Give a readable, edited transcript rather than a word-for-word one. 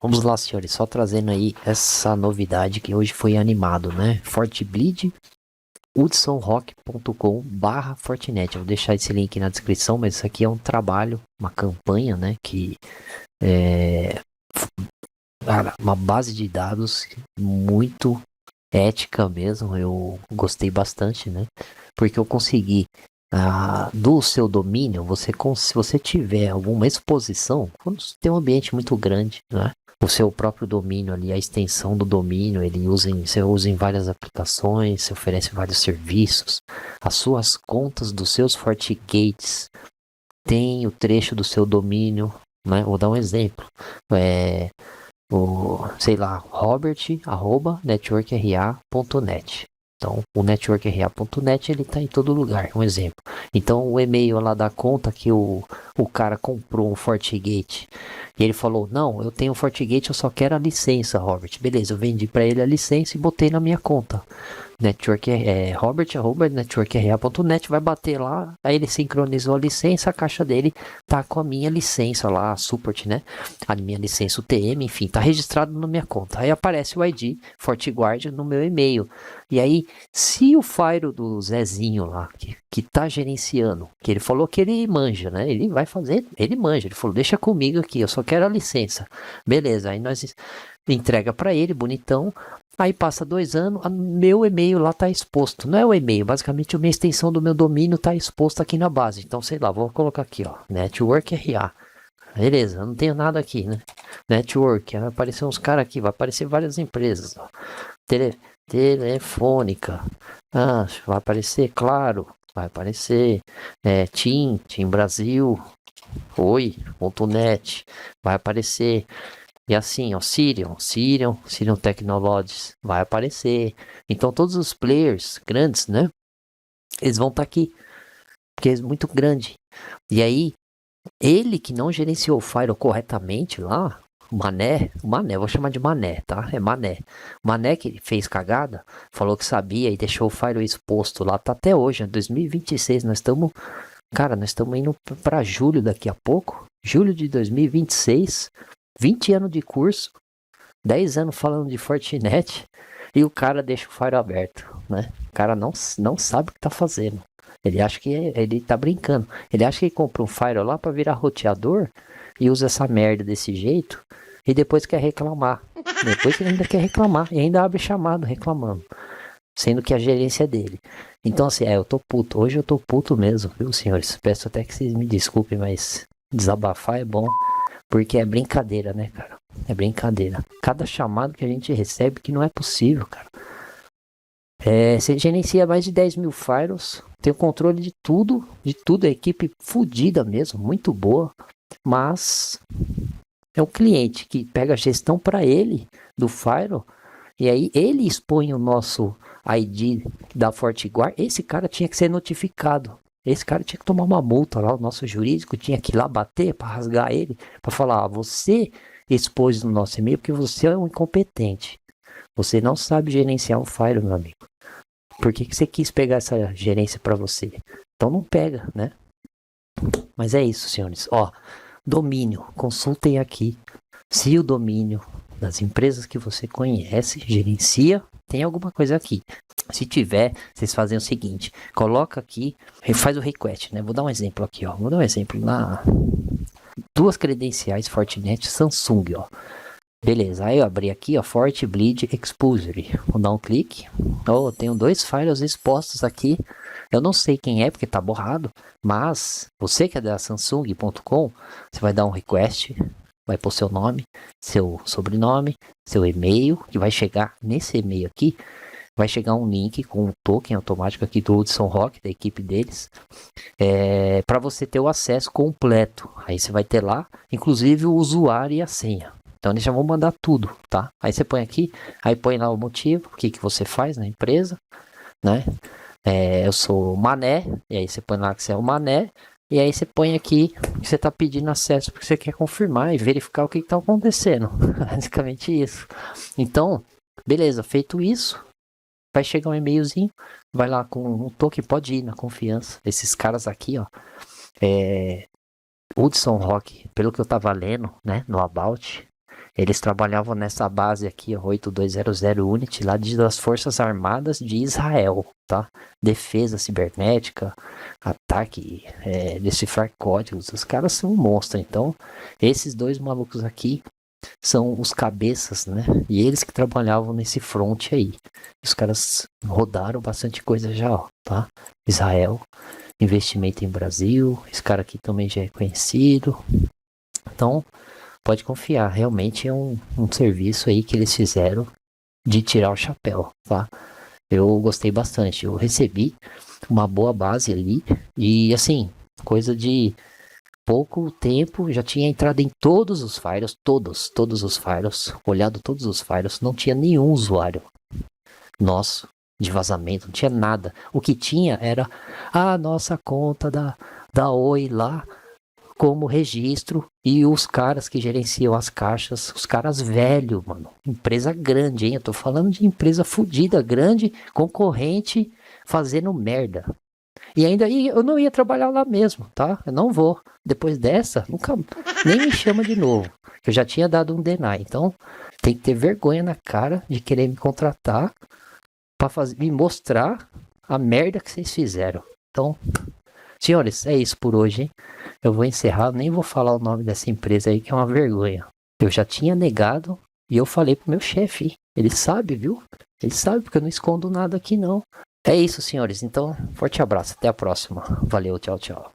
Vamos lá, senhores, só trazendo aí essa novidade que hoje foi animado, né? Fortbleed, hudsonrock.com/Fortinet. Eu vou deixar esse link na descrição, mas isso aqui é um trabalho, uma campanha, né? Que é uma base de dados muito ética mesmo. Eu gostei bastante, né? Porque eu consegui do seu domínio, se você tiver alguma exposição, quando você tem um ambiente muito grande, né? O seu próprio domínio ali, a extensão do domínio, você usa em várias aplicações, você oferece vários serviços. As suas contas dos seus FortiGates tem o trecho do seu domínio, né? Vou dar um exemplo. Sei lá, robert@networkra.net. Então, o networkra.net ele está em todo lugar, um exemplo. Então, o e-mail lá da conta que o cara comprou um FortiGate e ele falou: Não, eu tenho um FortiGate, eu só quero a licença, Robert. Beleza, eu vendi para ele a licença e botei na minha conta. Robert@networkra.net, vai bater lá, aí ele sincronizou a licença, a caixa dele tá com a minha licença lá, a support, né? A minha licença UTM, enfim, tá registrado na minha conta. Aí aparece o ID FortiGuard no meu e-mail. E aí, se o Fire do Zezinho lá, que tá gerenciando, que ele falou que ele manja, né? Ele vai fazer, ele manja. Ele falou: Deixa comigo aqui, eu só quero a licença. Beleza, aí nós entrega para ele, bonitão. Aí passa 2 anos, meu e-mail lá tá exposto. Não é o e-mail, basicamente a minha extensão do meu domínio tá exposta aqui na base. Então, sei lá, vou colocar aqui, ó, Network RA. Beleza, não tenho nada aqui, né? Network, vai aparecer uns caras aqui, vai aparecer várias empresas. Ó. Telefônica, vai aparecer, claro, vai aparecer TIM Brasil, Oi.net, vai aparecer. E assim, ó, Sirion Technologies vai aparecer. Então todos os players grandes, né? Eles vão estar aqui, porque é muito grande. E aí, ele que não gerenciou o Firewall corretamente lá, o Mané, vou chamar de Mané, tá? É Mané. Mané que fez cagada, falou que sabia e deixou o Firewall exposto lá, tá até hoje, é 2026, nós estamos indo para julho daqui a pouco, julho de 2026, 20 anos de curso, 10 anos falando de Fortinet e o cara deixa o Fire aberto, né? O cara não sabe o que tá fazendo. Ele acha que ele tá brincando. Ele acha que ele compra um Fire lá para virar roteador e usa essa merda desse jeito e depois quer reclamar. Depois ele ainda quer reclamar e ainda abre chamado reclamando. Sendo que a gerência é dele. Então assim, eu tô puto. Hoje eu tô puto mesmo, viu, senhores? Peço até que vocês me desculpem, mas desabafar é bom. Porque é brincadeira, né, cara? É brincadeira. Cada chamado que a gente recebe que não é possível, cara. Você gerencia mais de 10 mil firewalls, tem o controle de tudo, a equipe fodida mesmo, muito boa, mas é o cliente que pega a gestão para ele do firewall e aí ele expõe o nosso ID da FortiGuard. Esse cara tinha que ser notificado. Esse cara tinha que tomar uma multa lá, o nosso jurídico tinha que ir lá bater para rasgar ele, para falar: você expôs no nosso e-mail porque você é um incompetente. Você não sabe gerenciar um firewall, meu amigo. Por que você quis pegar essa gerência para você? Então não pega, né? Mas é isso, senhores. Ó, domínio, consultem aqui se o domínio das empresas que você conhece, gerencia, tem alguma coisa aqui. Se tiver, vocês fazem o seguinte: coloca aqui, faz o request, né? Vou dar um exemplo aqui, ó. Vou dar um exemplo na duas credenciais Fortinet Samsung, ó. Beleza, aí eu abri aqui, ó, FortiBleed Exposure. Vou dar um clique. Oh, tenho 2 files expostos aqui. Eu não sei quem é porque tá borrado, mas você que é da Samsung.com, você vai dar um request, vai pôr seu nome, seu sobrenome, seu e-mail, que vai chegar nesse e-mail aqui. Vai chegar um link com um token automático aqui do Hudson Rock, da equipe deles, para você ter o acesso completo. Aí você vai ter lá, inclusive o usuário e a senha. Então eles já vão mandar tudo, tá? Aí você põe aqui, aí põe lá o motivo, o que você faz na empresa, né? Eu sou o Mané, e aí você põe lá que você é o Mané, e aí você põe aqui que você está pedindo acesso porque você quer confirmar e verificar o que está acontecendo. Basicamente isso. Então, beleza, feito isso, vai chegar um e-mailzinho, vai lá com um token, pode ir na confiança. Esses caras aqui, ó, Hudson Rock, pelo que eu tava lendo, né, no About, Eles trabalhavam nessa base aqui, 8200 Unit, lá das Forças Armadas de Israel, tá? Defesa cibernética, ataque, decifrar códigos. Os caras são um monstro. Então, esses dois malucos aqui são os cabeças, né? E eles que trabalhavam nesse front aí. Os caras rodaram bastante coisa já, ó, tá? Israel, investimento em Brasil. Esse cara aqui também já é conhecido. Então, pode confiar, realmente é um serviço aí que eles fizeram de tirar o chapéu, tá? Eu gostei bastante, eu recebi uma boa base ali e assim, coisa de pouco tempo, já tinha entrado em todos os firewalls, todos os firewalls, olhado todos os firewalls, não tinha nenhum usuário nosso de vazamento, não tinha nada. O que tinha era a nossa conta da Oi lá, como registro, e os caras que gerenciam as caixas, os caras velho, mano. Empresa grande, hein? Eu tô falando de empresa fodida, grande, concorrente, fazendo merda. E ainda eu não ia trabalhar lá mesmo, tá? Eu não vou. Depois dessa, nunca nem me chama de novo. Eu já tinha dado um deny, então tem que ter vergonha na cara de querer me contratar para me mostrar a merda que vocês fizeram. Então, senhores, é isso por hoje, hein? Eu vou encerrar, nem vou falar o nome dessa empresa aí, que é uma vergonha. Eu já tinha negado e eu falei pro meu chefe. Ele sabe, viu? Ele sabe, porque eu não escondo nada aqui, não. É isso, senhores. Então, forte abraço. Até a próxima. Valeu, tchau, tchau.